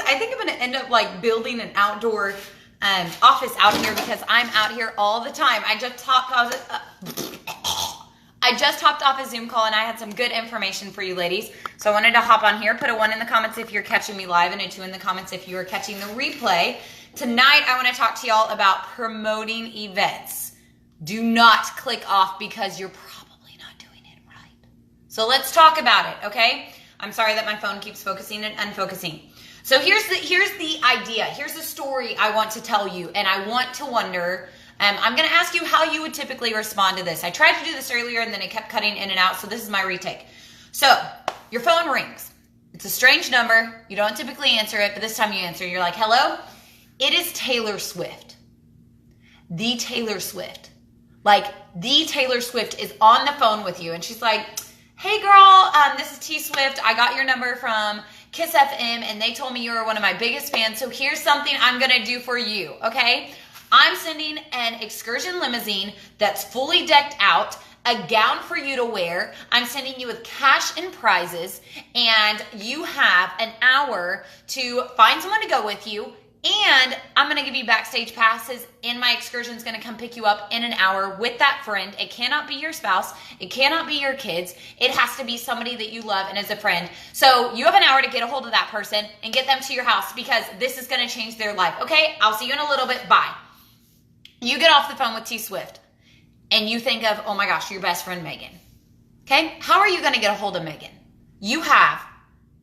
I think I'm gonna end up like building an outdoor office out here because I'm out here all the time. I just hopped off a Zoom call and I had some good information for you ladies. So I wanted to hop on here, put a 1 in the comments if you're catching me live and a 2 in the comments if you are catching the replay. Tonight, I want to talk to y'all about promoting events. Do not click off because you're probably not doing it right. So let's talk about it, okay? I'm sorry that my phone keeps focusing and unfocusing. So here's the idea. Here's the story I want to tell you, and I want to wonder. I'm going to ask you how you would typically respond to this. I tried to do this earlier, and then it kept cutting in and out, so this is my retake. So your phone rings. It's a strange number. You don't typically answer it, but this time you answer. You're like, hello? It is Taylor Swift. The Taylor Swift. Like, the Taylor Swift is on the phone with you, and she's like, hey girl, this is T Swift. I got your number from Kiss FM, and they told me you were one of my biggest fans, so here's something I'm gonna do for you, okay? I'm sending an excursion limousine that's fully decked out, a gown for you to wear. I'm sending you with cash and prizes, and you have an hour to find someone to go with you, and I'm going to give you backstage passes, and my excursion's going to come pick you up in an hour with that friend. It cannot be your spouse. It cannot be your kids. It has to be somebody that you love and is a friend. So you have an hour to get a hold of that person and get them to your house because this is going to change their life. Okay, I'll see you in a little bit. Bye. You get off the phone with T Swift, and you think of, oh my gosh, your best friend, Megan. Okay, how are you going to get a hold of Megan? You have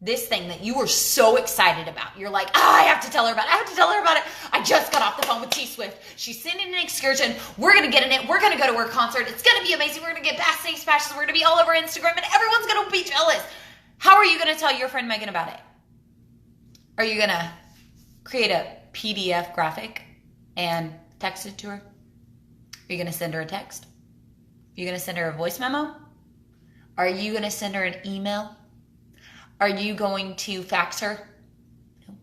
this thing that you were so excited about. You're like, I have to tell her about it. I have to tell her about it. I just got off the phone with T Swift. She's sending an excursion. We're going to get in it. We're going to go to her concert. It's going to be amazing. We're going to get backstage passes. We're going to be all over Instagram, and everyone's going to be jealous. How are you going to tell your friend Megan about it? Are you going to create a PDF graphic and text it to her? Are you going to send her a text? Are you going to send her a voice memo? Are you going to send her an email? Are you going to fax her? No.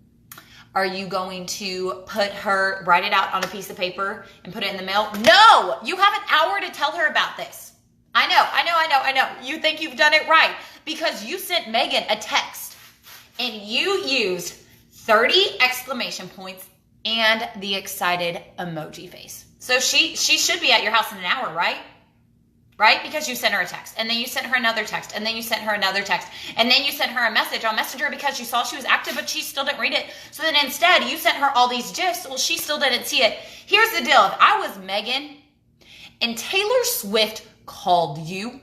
Are you going to write it out on a piece of paper and put it in the mail? No! You have an hour to tell her about this. I know. You think you've done it right because you sent Megan a text and you used 30 exclamation points and the excited emoji face. So she should be at your house in an hour, right? Right? Because you sent her a text, and then you sent her another text, and then you sent her another text, and then you sent her a message on Messenger because you saw she was active, but she still didn't read it. So then instead, you sent her all these GIFs. Well, she still didn't see it. Here's the deal. If I was Megan and Taylor Swift called you,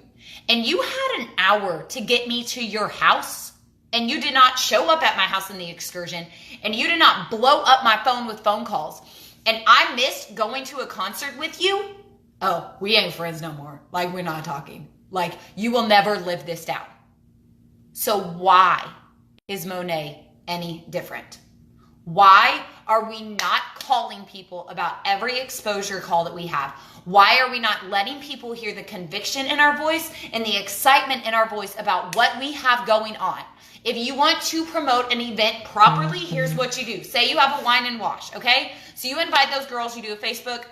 and you had an hour to get me to your house, and you did not show up at my house in the excursion, and you did not blow up my phone with phone calls, and I missed going to a concert with you, oh, we ain't friends no more. Like, we're not talking. Like, you will never live this down. So why is Monet any different? Why are we not calling people about every exposure call that we have? Why are we not letting people hear the conviction in our voice and the excitement in our voice about what we have going on? If you want to promote an event properly, here's what you do. Say you have a wine and wash, okay? So you invite those girls, you do a Facebook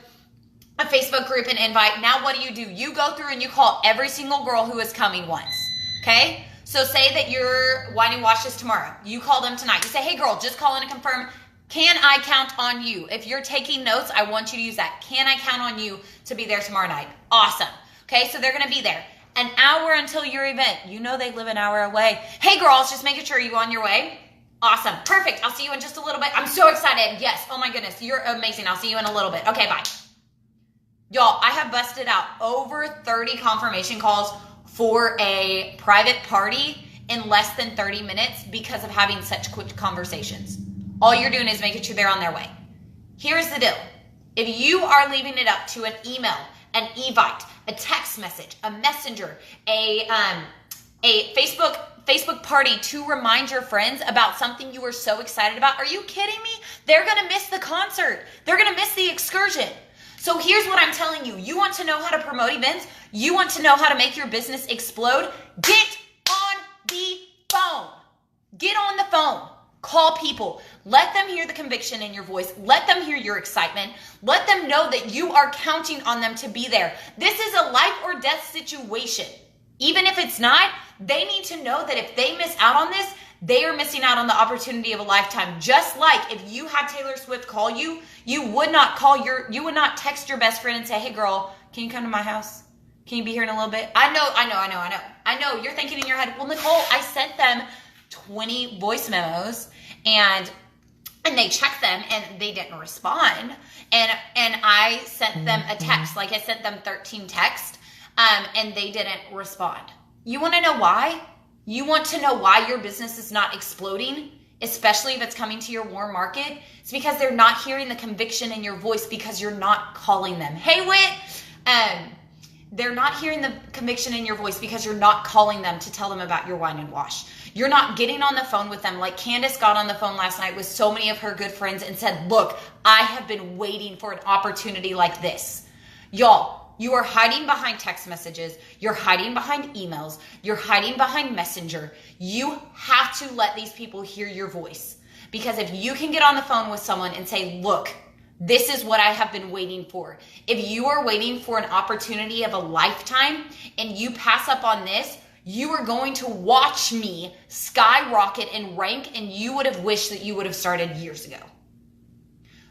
group and invite. Now what do? You go through and you call every single girl who is coming once, okay? So say that your wine and wash is tomorrow. You call them tonight. You say, hey girl, just call in and confirm, can I count on you? If you're taking notes, I want you to use that. Can I count on you to be there tomorrow night? Awesome. Okay, so they're gonna be there. An hour until your event. You know they live an hour away. Hey girls, just making sure you on your way. Awesome, perfect. I'll see you in just a little bit. I'm so excited. Yes, oh my goodness, you're amazing. I'll see you in a little bit. Okay, bye. Y'all, I have busted out over 30 confirmation calls for a private party in less than 30 minutes because of having such quick conversations. All you're doing is making sure they're on their way. Here's the deal. If you are leaving it up to an email, an evite, a text message, a messenger, a Facebook party to remind your friends about something you were so excited about, are you kidding me? They're going to miss the concert. They're going to miss the excursion. So here's what I'm telling you. You want to know how to promote events? You want to know how to make your business explode? Get on the phone. Get on the phone. Call people. Let them hear the conviction in your voice. Let them hear your excitement. Let them know that you are counting on them to be there. This is a life or death situation. Even if it's not, they need to know that if they miss out on this, they are missing out on the opportunity of a lifetime. Just like if you had Taylor Swift call you, you would not text your best friend and say, hey girl, can you come to my house? Can you be here in a little bit? I know. You're thinking in your head, well, Nicole, I sent them 20 voice memos and they checked them and they didn't respond. And I sent them a text, like I sent them 13 texts, and they didn't respond. You want to know why? You want to know why your business is not exploding, especially if it's coming to your warm market? It's because they're not hearing the conviction in your voice because you're not calling them. Hey, Whit! They're not hearing the conviction in your voice because you're not calling them to tell them about your wine and wash. You're not getting on the phone with them like Candace got on the phone last night with so many of her good friends and said, look, I have been waiting for an opportunity like this. Y'all, you are hiding behind text messages. You're hiding behind emails. You're hiding behind Messenger. You have to let these people hear your voice. Because if you can get on the phone with someone and say, look, this is what I have been waiting for. If you are waiting for an opportunity of a lifetime and you pass up on this, you are going to watch me skyrocket in rank and you would have wished that you would have started years ago.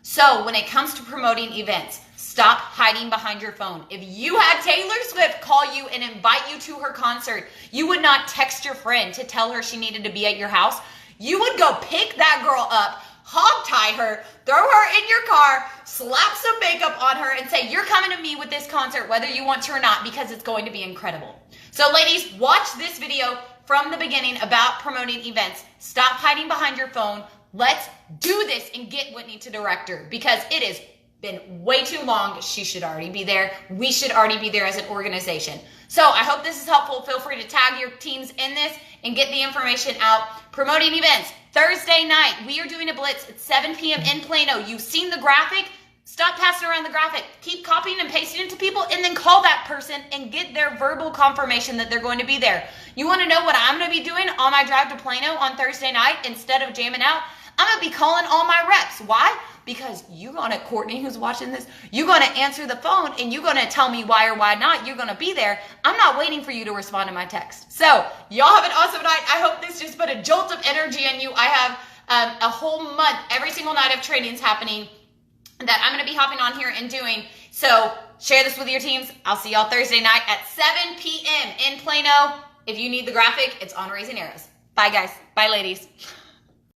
So when it comes to promoting events, stop hiding behind your phone. If you had Taylor Swift call you and invite you to her concert, you would not text your friend to tell her she needed to be at your house. You would go pick that girl up, hog tie her, throw her in your car, slap some makeup on her and say, you're coming to me with this concert whether you want to or not because it's going to be incredible. So ladies, watch this video from the beginning about promoting events. Stop hiding behind your phone. Let's do this and get Whitney to director because it has been way too long. She should already be there. We should already be there as an organization. So I hope this is helpful. Feel free to tag your teams in this and get the information out. Promoting events. Thursday night, we are doing a blitz at 7 p.m. in Plano. You've seen the graphic. Stop passing around the graphic. Keep copying and pasting it to people and then call that person and get their verbal confirmation that they're going to be there. You want to know what I'm going to be doing on my drive to Plano on Thursday night instead of jamming out? I'm going to be calling all my reps. Why? Because you're going to, Courtney, who's watching this, you're going to answer the phone and you're going to tell me why or why not. You're going to be there. I'm not waiting for you to respond to my text. So y'all have an awesome night. I hope this just put a jolt of energy in you. I have a whole month, every single night of trainings happening that I'm going to be hopping on here and doing. So share this with your teams. I'll see y'all Thursday night at 7 p.m. in Plano. If you need the graphic, it's on Raising Arrows. Bye, guys. Bye, ladies.